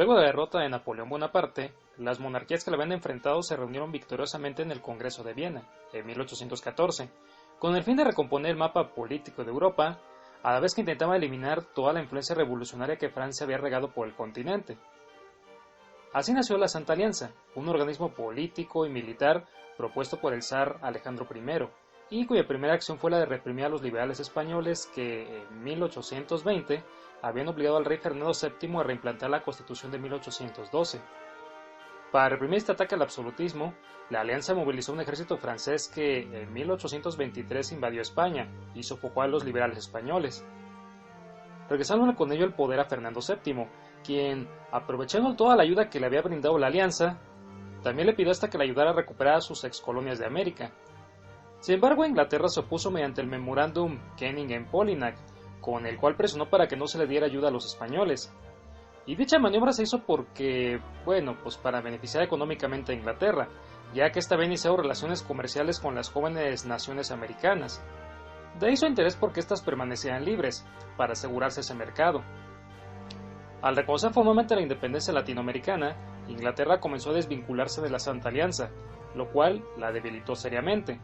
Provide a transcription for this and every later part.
Luego de la derrota de Napoleón Bonaparte, las monarquías que le habían enfrentado se reunieron victoriosamente en el Congreso de Viena, en 1814, con el fin de recomponer el mapa político de Europa, a la vez que intentaba eliminar toda la influencia revolucionaria que Francia había regado por el continente. Así nació la Santa Alianza, un organismo político y militar propuesto por el zar Alejandro I, y cuya primera acción fue la de reprimir a los liberales españoles que, en 1820, habían obligado al rey Fernando VII a reimplantar la Constitución de 1812. Para reprimir este ataque al absolutismo, la Alianza movilizó un ejército francés que, en 1823, invadió España y sofocó a los liberales españoles, regresando con ello el poder a Fernando VII, quien, aprovechando toda la ayuda que le había brindado la Alianza, también le pidió hasta que le ayudara a recuperar a sus excolonias de América. Sin embargo, Inglaterra se opuso mediante el memorándum Kenningen-Polignac, con el cual presionó para que no se le diera ayuda a los españoles. Y dicha maniobra se hizo porque, para beneficiar económicamente a Inglaterra, ya que ésta había iniciado relaciones comerciales con las jóvenes naciones americanas. De ahí su interés porque éstas permanecían libres, para asegurarse ese mercado. Al reconocer formalmente la independencia latinoamericana, Inglaterra comenzó a desvincularse de la Santa Alianza, lo cual la debilitó seriamente.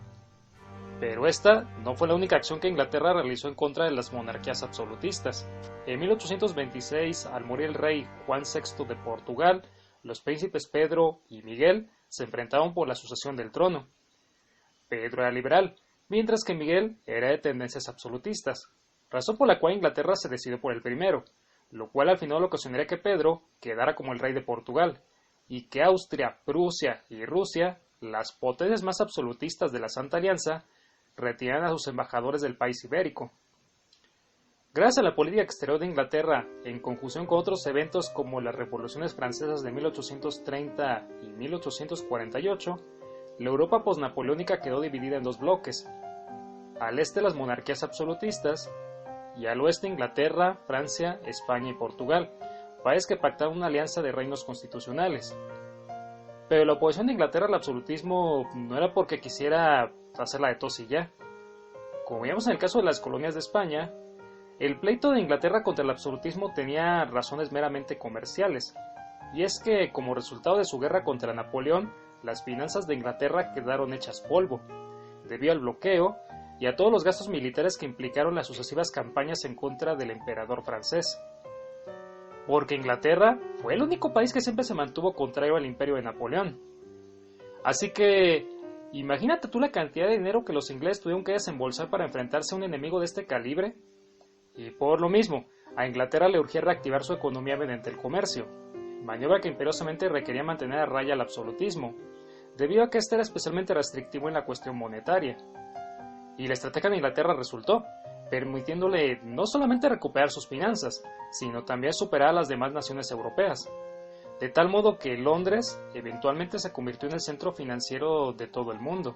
Pero esta no fue la única acción que Inglaterra realizó en contra de las monarquías absolutistas. En 1826, al morir el rey Juan VI de Portugal, los príncipes Pedro y Miguel se enfrentaron por la sucesión del trono. Pedro era liberal, mientras que Miguel era de tendencias absolutistas, razón por la cual Inglaterra se decidió por el primero, lo cual al final ocasionaría que Pedro quedara como el rey de Portugal, y que Austria, Prusia y Rusia, las potencias más absolutistas de la Santa Alianza, retiraran a sus embajadores del país ibérico. Gracias a la política exterior de Inglaterra, en conjunción con otros eventos como las revoluciones francesas de 1830 y 1848, la Europa posnapoleónica quedó dividida en dos bloques: al este las monarquías absolutistas y al oeste Inglaterra, Francia, España y Portugal, países que pactaron una alianza de reinos constitucionales. Pero la oposición de Inglaterra al absolutismo no era porque quisiera hacerla de tos y ya. Como vimos en el caso de las colonias de España, el pleito de Inglaterra contra el absolutismo tenía razones meramente comerciales, y es que, como resultado de su guerra contra Napoleón, las finanzas de Inglaterra quedaron hechas polvo, debido al bloqueo y a todos los gastos militares que implicaron las sucesivas campañas en contra del emperador francés. Porque Inglaterra fue el único país que siempre se mantuvo contrario al imperio de Napoleón. Así que, imagínate tú la cantidad de dinero que los ingleses tuvieron que desembolsar para enfrentarse a un enemigo de este calibre. Y por lo mismo, a Inglaterra le urgía reactivar su economía mediante el comercio, maniobra que imperiosamente requería mantener a raya el absolutismo, debido a que este era especialmente restrictivo en la cuestión monetaria. Y la estrategia de Inglaterra resultó, permitiéndole no solamente recuperar sus finanzas, sino también superar a las demás naciones europeas, de tal modo que Londres eventualmente se convirtió en el centro financiero de todo el mundo,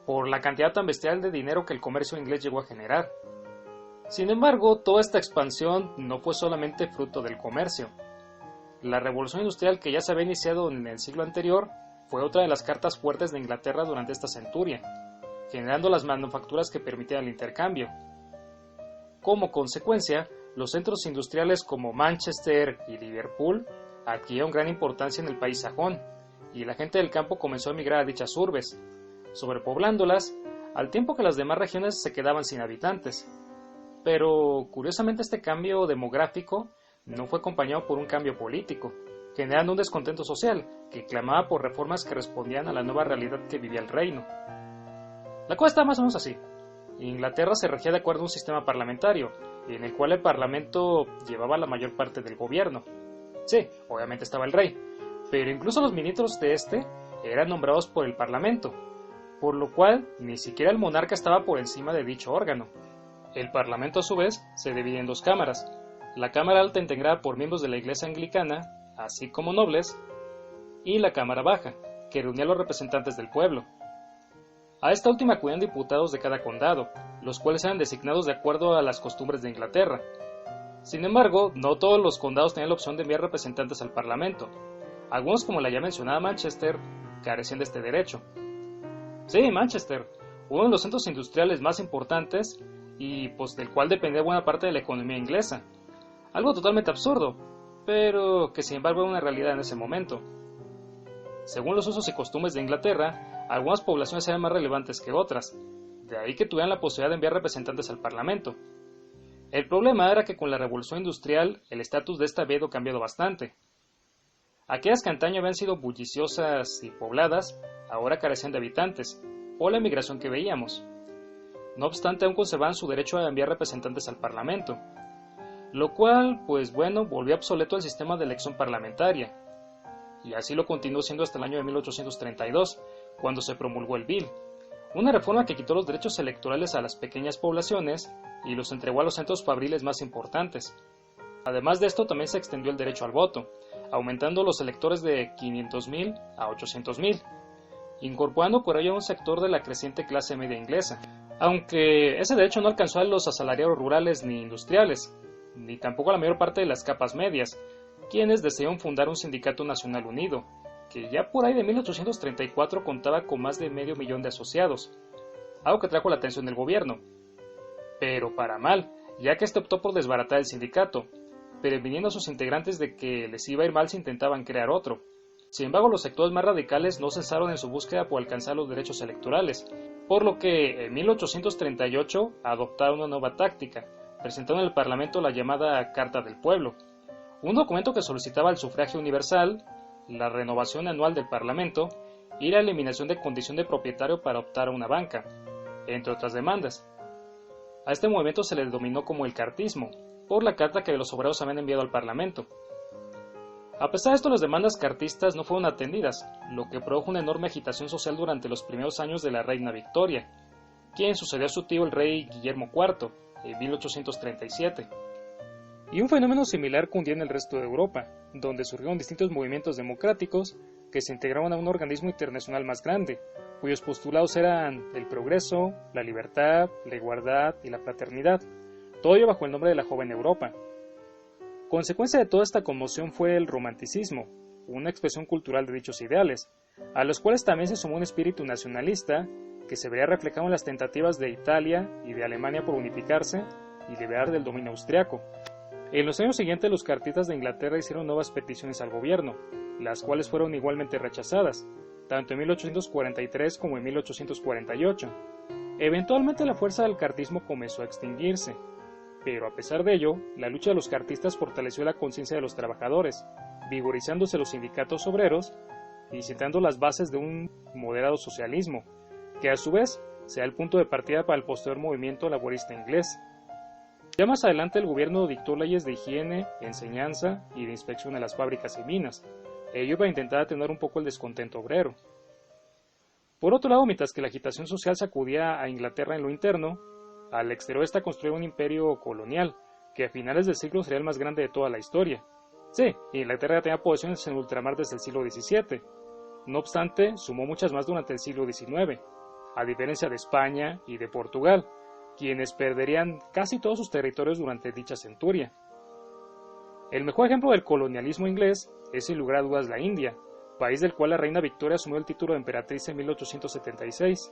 por la cantidad tan bestial de dinero que el comercio inglés llegó a generar. Sin embargo, toda esta expansión no fue solamente fruto del comercio. La revolución industrial que ya se había iniciado en el siglo anterior fue otra de las cartas fuertes de Inglaterra durante esta centuria, generando las manufacturas que permitían el intercambio. Como consecuencia, los centros industriales como Manchester y Liverpool adquirieron gran importancia en el país sajón, y la gente del campo comenzó a emigrar a dichas urbes, sobrepoblándolas, al tiempo que las demás regiones se quedaban sin habitantes. Pero, curiosamente, este cambio demográfico no fue acompañado por un cambio político, generando un descontento social que clamaba por reformas que respondían a la nueva realidad que vivía el reino. La cosa está más o menos así. Inglaterra se regía de acuerdo a un sistema parlamentario, en el cual el parlamento llevaba la mayor parte del gobierno. Sí, obviamente estaba el rey, pero incluso los ministros de este eran nombrados por el parlamento, por lo cual ni siquiera el monarca estaba por encima de dicho órgano. El parlamento a su vez se divide en dos cámaras: la cámara alta integrada por miembros de la iglesia anglicana, así como nobles, y la cámara baja, que reunía a los representantes del pueblo. A esta última acudían diputados de cada condado, los cuales eran designados de acuerdo a las costumbres de Inglaterra. Sin embargo, no todos los condados tenían la opción de enviar representantes al parlamento. Algunos, como la ya mencionada Manchester, carecían de este derecho. Sí, Manchester, uno de los centros industriales más importantes y del cual dependía buena parte de la economía inglesa. Algo totalmente absurdo, pero que sin embargo era una realidad en ese momento. Según los usos y costumbres de Inglaterra, algunas poblaciones eran más relevantes que otras, de ahí que tuvieran la posibilidad de enviar representantes al Parlamento. El problema era que con la revolución industrial el estatus de esta había ido cambiando bastante. Aquellas que antaño habían sido bulliciosas y pobladas, ahora carecían de habitantes, por la emigración que veíamos. No obstante, aún conservaban su derecho a enviar representantes al Parlamento, lo cual, pues bueno, volvió obsoleto el sistema de elección parlamentaria, y así lo continuó siendo hasta el año de 1832, cuando se promulgó el Bill, una reforma que quitó los derechos electorales a las pequeñas poblaciones y los entregó a los centros fabriles más importantes. Además de esto, también se extendió el derecho al voto, aumentando los electores de 500.000 a 800.000, incorporando por ello a un sector de la creciente clase media inglesa. Aunque ese derecho no alcanzó a los asalariados rurales ni industriales, ni tampoco a la mayor parte de las capas medias, quienes desearon fundar un sindicato nacional unido, que ya por ahí de 1834 contaba con más de 500.000 de asociados, algo que trajo la atención del gobierno. Pero para mal, ya que este optó por desbaratar el sindicato, previniendo a sus integrantes de que les iba a ir mal si intentaban crear otro. Sin embargo, los sectores más radicales no cesaron en su búsqueda por alcanzar los derechos electorales, por lo que en 1838 adoptaron una nueva táctica, presentando en el Parlamento la llamada Carta del Pueblo, un documento que solicitaba el sufragio universal, la renovación anual del Parlamento y la eliminación de condición de propietario para optar a una banca, entre otras demandas. A este movimiento se le denominó como el cartismo, por la carta que los obreros habían enviado al Parlamento. A pesar de esto, las demandas cartistas no fueron atendidas, lo que produjo una enorme agitación social durante los primeros años de la reina Victoria, quien sucedió a su tío el rey Guillermo IV, en 1837. Y un fenómeno similar cundió en el resto de Europa, donde surgieron distintos movimientos democráticos que se integraban a un organismo internacional más grande, cuyos postulados eran el progreso, la libertad, la igualdad y la fraternidad, todo ello bajo el nombre de la Joven Europa. Consecuencia de toda esta conmoción fue el romanticismo, una expresión cultural de dichos ideales, a los cuales también se sumó un espíritu nacionalista que se vería reflejado en las tentativas de Italia y de Alemania por unificarse y liberar del dominio austriaco. En los años siguientes, los cartistas de Inglaterra hicieron nuevas peticiones al gobierno, las cuales fueron igualmente rechazadas, tanto en 1843 como en 1848. Eventualmente la fuerza del cartismo comenzó a extinguirse, pero a pesar de ello, la lucha de los cartistas fortaleció la conciencia de los trabajadores, vigorizándose los sindicatos obreros y sentando las bases de un moderado socialismo, que a su vez será el punto de partida para el posterior movimiento laborista inglés. Ya más adelante el gobierno dictó leyes de higiene, enseñanza y de inspección en las fábricas y minas, ello para intentar atenuar un poco el descontento obrero. Por otro lado, mientras que la agitación social sacudía a Inglaterra en lo interno, al exterior está construido un imperio colonial, que a finales del siglo sería el más grande de toda la historia. Sí, Inglaterra tenía posesiones en el ultramar desde el siglo XVII. No obstante, sumó muchas más durante el siglo XIX, a diferencia de España y de Portugal, quienes perderían casi todos sus territorios durante dicha centuria. El mejor ejemplo del colonialismo inglés es sin lugar a dudas la India, país del cual la reina Victoria asumió el título de emperatriz en 1876.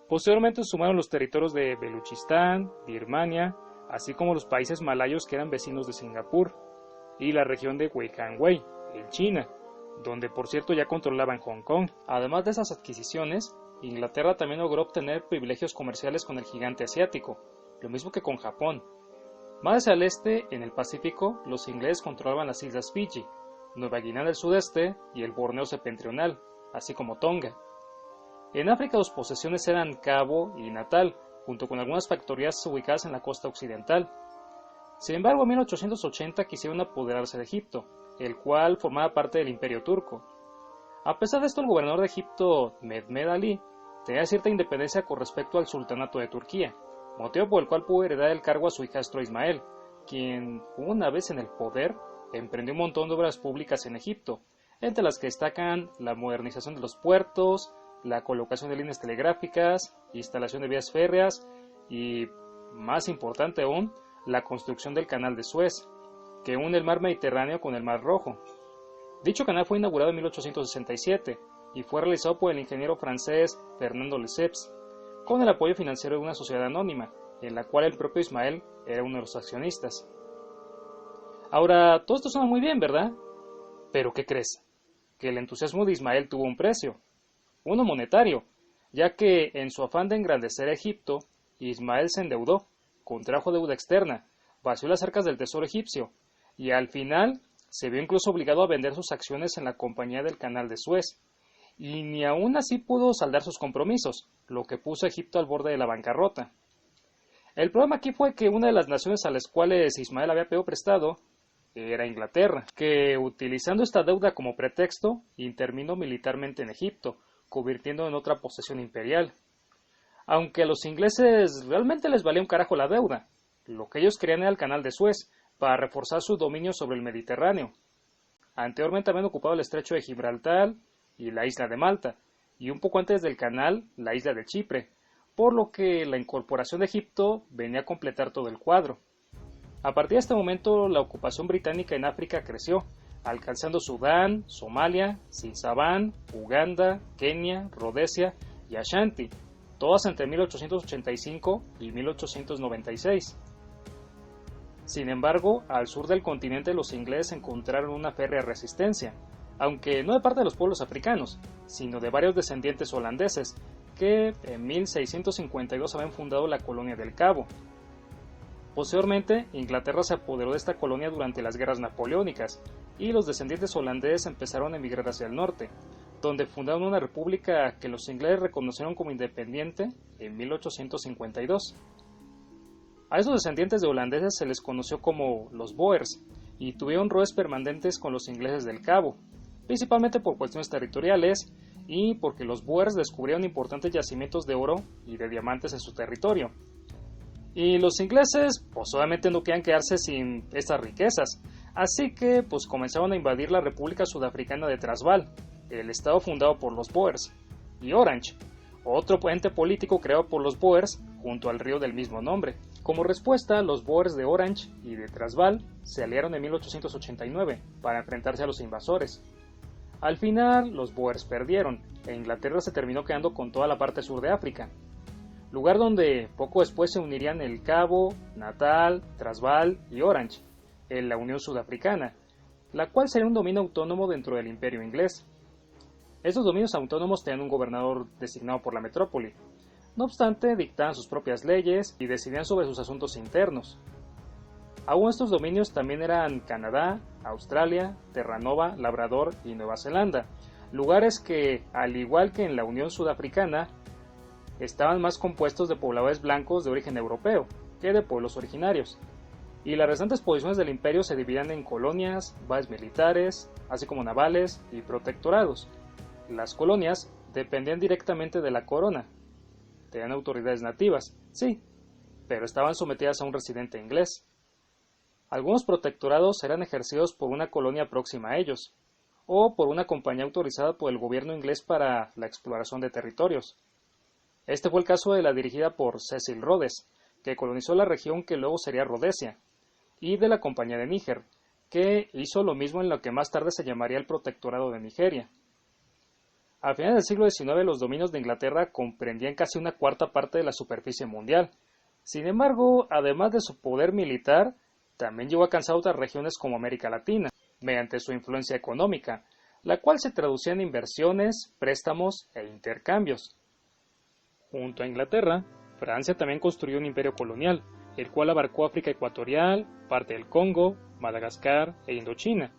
Posteriormente sumaron los territorios de Beluchistán, Birmania, así como los países malayos que eran vecinos de Singapur, y la región de Weijiangwei, en China, donde por cierto ya controlaban Hong Kong. Además de esas adquisiciones, Inglaterra también logró obtener privilegios comerciales con el gigante asiático, lo mismo que con Japón. Más hacia el este, en el Pacífico, los ingleses controlaban las islas Fiji, Nueva Guinea del Sudeste y el Borneo septentrional, así como Tonga. En África sus posesiones eran Cabo y Natal, junto con algunas factorías ubicadas en la costa occidental. Sin embargo, en 1880 quisieron apoderarse de Egipto, el cual formaba parte del Imperio Turco. A pesar de esto, el gobernador de Egipto, Mehmed Ali, tenía cierta independencia con respecto al sultanato de Turquía, motivo por el cual pudo heredar el cargo a su hijastro Ismael, quien, una vez en el poder, emprendió un montón de obras públicas en Egipto, entre las que destacan la modernización de los puertos, la colocación de líneas telegráficas, instalación de vías férreas y, más importante aún, la construcción del Canal de Suez, que une el mar Mediterráneo con el Mar Rojo. Dicho canal fue inaugurado en 1867 y fue realizado por el ingeniero francés Fernando Lesseps, con el apoyo financiero de una sociedad anónima, en la cual el propio Ismael era uno de los accionistas. Ahora, todo esto suena muy bien, ¿verdad? Pero ¿qué crees? Que el entusiasmo de Ismael tuvo un precio, uno monetario, ya que en su afán de engrandecer a Egipto, Ismael se endeudó, contrajo deuda externa, vació las arcas del tesoro egipcio, y al final se vio incluso obligado a vender sus acciones en la Compañía del Canal de Suez, y ni aún así pudo saldar sus compromisos, lo que puso a Egipto al borde de la bancarrota. El problema aquí fue que una de las naciones a las cuales Ismael había pedido prestado era Inglaterra, que utilizando esta deuda como pretexto, intervino militarmente en Egipto, convirtiendo en otra posesión imperial. Aunque a los ingleses realmente les valía un carajo la deuda, lo que ellos querían era el canal de Suez, para reforzar su dominio sobre el Mediterráneo. Anteriormente habían ocupado el estrecho de Gibraltar y la isla de Malta, y un poco antes del canal, la isla de Chipre, por lo que la incorporación de Egipto venía a completar todo el cuadro. A partir de este momento, la ocupación británica en África creció, alcanzando Sudán, Somalia, Sinsabán, Uganda, Kenia, Rodesia y Ashanti, todas entre 1885 y 1896. Sin embargo, al sur del continente los ingleses encontraron una férrea resistencia, aunque no de parte de los pueblos africanos, sino de varios descendientes holandeses que en 1652 habían fundado la colonia del Cabo. Posteriormente, Inglaterra se apoderó de esta colonia durante las guerras napoleónicas, y los descendientes holandeses empezaron a emigrar hacia el norte, donde fundaron una república que los ingleses reconocieron como independiente en 1852. A esos descendientes de holandeses se les conoció como los Boers, y tuvieron roces permanentes con los ingleses del Cabo, principalmente por cuestiones territoriales y porque los Boers descubrieron importantes yacimientos de oro y de diamantes en su territorio. Y los ingleses, pues obviamente no querían quedarse sin estas riquezas, así que pues comenzaron a invadir la República Sudafricana de Transvaal, el estado fundado por los Boers, y Orange, otro ente político creado por los Boers junto al río del mismo nombre. Como respuesta, los Boers de Orange y de Transvaal se aliaron en 1889 para enfrentarse a los invasores. Al final, los Boers perdieron, e Inglaterra se terminó quedando con toda la parte sur de África, lugar donde poco después se unirían el Cabo, Natal, Transvaal y Orange, en la Unión Sudafricana, la cual sería un dominio autónomo dentro del Imperio inglés. Estos dominios autónomos tenían un gobernador designado por la metrópoli. No obstante, dictaban sus propias leyes y decidían sobre sus asuntos internos. Aún estos dominios también eran Canadá, Australia, Terranova, Labrador y Nueva Zelanda, lugares que, al igual que en la Unión Sudafricana, estaban más compuestos de pobladores blancos de origen europeo que de pueblos originarios, y las restantes posiciones del imperio se dividían en colonias, bases militares, así como navales y protectorados. Las colonias dependían directamente de la corona, tenían autoridades nativas, sí, pero estaban sometidas a un residente inglés. Algunos protectorados eran ejercidos por una colonia próxima a ellos, o por una compañía autorizada por el gobierno inglés para la exploración de territorios. Este fue el caso de la dirigida por Cecil Rhodes, que colonizó la región que luego sería Rodesia, y de la Compañía de Níger, que hizo lo mismo en lo que más tarde se llamaría el Protectorado de Nigeria. A finales del siglo XIX los dominios de Inglaterra comprendían casi una cuarta parte de la superficie mundial. Sin embargo, además de su poder militar, también llegó a alcanzar otras regiones como América Latina, mediante su influencia económica, la cual se traducía en inversiones, préstamos e intercambios. Junto a Inglaterra, Francia también construyó un imperio colonial, el cual abarcó África ecuatorial, parte del Congo, Madagascar e Indochina,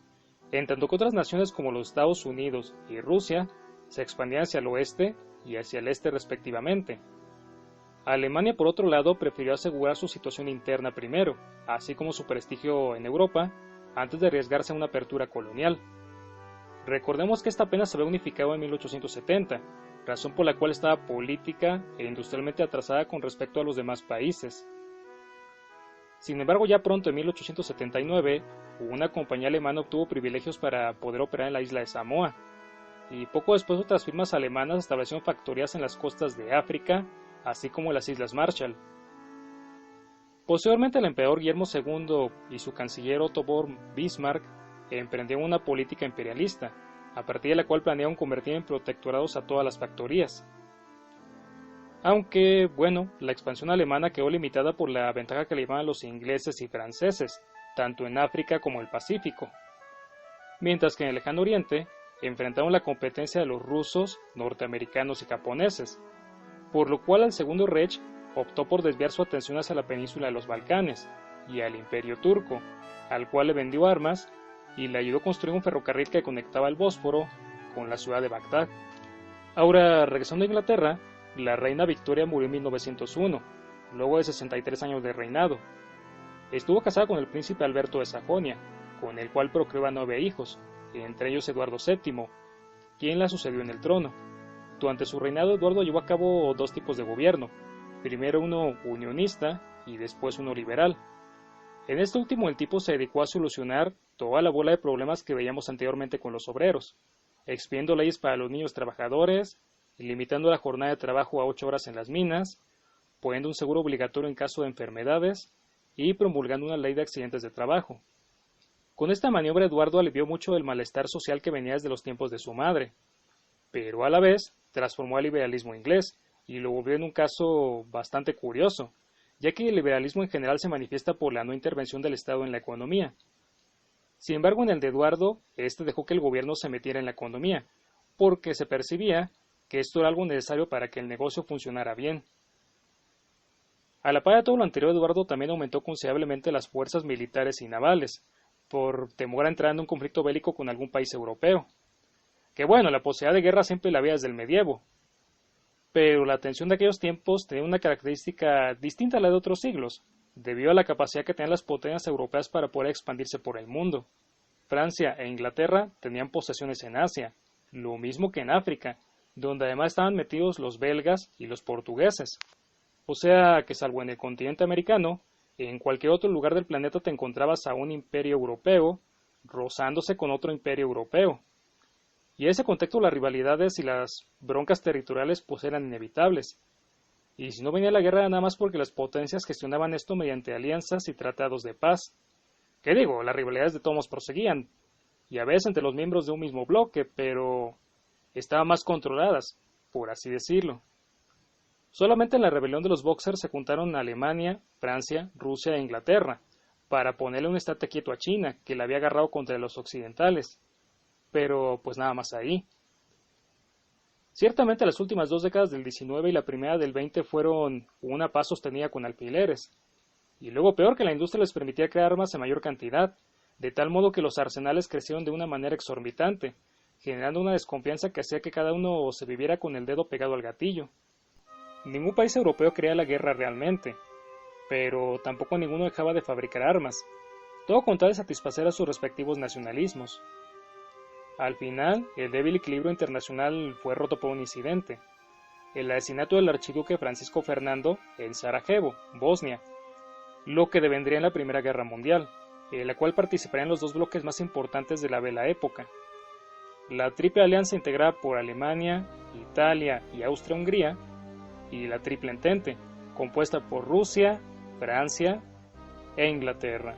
en tanto que otras naciones como los Estados Unidos y Rusia se expandían hacia el oeste y hacia el este respectivamente. Alemania, por otro lado, prefirió asegurar su situación interna primero, así como su prestigio en Europa, antes de arriesgarse a una apertura colonial. Recordemos que esta apenas se había unificado en 1870, razón por la cual estaba política e industrialmente atrasada con respecto a los demás países. Sin embargo, ya pronto en 1879, una compañía alemana obtuvo privilegios para poder operar en la isla de Samoa, y poco después otras firmas alemanas establecieron factorías en las costas de África, así como en las Islas Marshall. Posteriormente, el emperador Guillermo II y su canciller Otto von Bismarck emprendieron una política imperialista, a partir de la cual planearon convertir en protectorados a todas las factorías. Aunque, bueno, la expansión alemana quedó limitada por la ventaja que le llevaban los ingleses y franceses, tanto en África como el Pacífico, mientras que en el Lejano Oriente enfrentaron la competencia de los rusos, norteamericanos y japoneses, por lo cual el Segundo Reich optó por desviar su atención hacia la península de los Balcanes y al Imperio Turco, al cual le vendió armas y le ayudó a construir un ferrocarril que conectaba el Bósforo con la ciudad de Bagdad. Ahora, regresando a Inglaterra, la reina Victoria murió en 1901, luego de 63 años de reinado. Estuvo casada con el príncipe Alberto de Sajonia, con el cual procreó a 9 hijos, entre ellos Eduardo VII, quien la sucedió en el trono. Durante su reinado, Eduardo llevó a cabo 2 tipos de gobierno, primero uno unionista y después uno liberal. En este último, el tipo se dedicó a solucionar toda la bola de problemas que veíamos anteriormente con los obreros, expidiendo leyes para los niños trabajadores, limitando la jornada de trabajo a 8 horas en las minas, poniendo un seguro obligatorio en caso de enfermedades y promulgando una ley de accidentes de trabajo. Con esta maniobra, Eduardo alivió mucho del malestar social que venía desde los tiempos de su madre, pero a la vez transformó al liberalismo inglés y lo volvió en un caso bastante curioso, ya que el liberalismo en general se manifiesta por la no intervención del Estado en la economía. Sin embargo, en el de Eduardo, este dejó que el gobierno se metiera en la economía, porque se percibía que esto era algo necesario para que el negocio funcionara bien. A la par de todo lo anterior, Eduardo también aumentó considerablemente las fuerzas militares y navales, por temor a entrar en un conflicto bélico con algún país europeo. Que bueno, la posibilidad de guerra siempre la había desde el medievo, pero la tensión de aquellos tiempos tenía una característica distinta a la de otros siglos, debido a la capacidad que tenían las potencias europeas para poder expandirse por el mundo. Francia e Inglaterra tenían posesiones en Asia, lo mismo que en África, donde además estaban metidos los belgas y los portugueses. O sea que salvo en el continente americano, en cualquier otro lugar del planeta te encontrabas a un imperio europeo rozándose con otro imperio europeo. Y en ese contexto las rivalidades y las broncas territoriales pues eran inevitables. Y si no venía la guerra era nada más porque las potencias gestionaban esto mediante alianzas y tratados de paz. ¿Qué digo? Las rivalidades de todos proseguían, y a veces entre los miembros de un mismo bloque, pero estaban más controladas, por así decirlo. Solamente en la rebelión de los Boxers se juntaron Alemania, Francia, Rusia e Inglaterra, para ponerle un estate quieto a China, que la había agarrado contra los occidentales. Pero pues nada más ahí. Ciertamente las últimas 2 décadas del 19 y la primera del 20 fueron una paz sostenida con alfileres, y luego peor que la industria les permitía crear armas en mayor cantidad, de tal modo que los arsenales crecieron de una manera exorbitante, generando una desconfianza que hacía que cada uno se viviera con el dedo pegado al gatillo. Ningún país europeo quería la guerra realmente, pero tampoco ninguno dejaba de fabricar armas, todo con tal de satisfacer a sus respectivos nacionalismos. Al final, el débil equilibrio internacional fue roto por un incidente, el asesinato del archiduque Francisco Fernando en Sarajevo, Bosnia, lo que devendría en la Primera Guerra Mundial, en la cual participarían los 2 bloques más importantes de la época. La Triple Alianza integrada por Alemania, Italia y Austria-Hungría, y la Triple Entente, compuesta por Rusia, Francia e Inglaterra.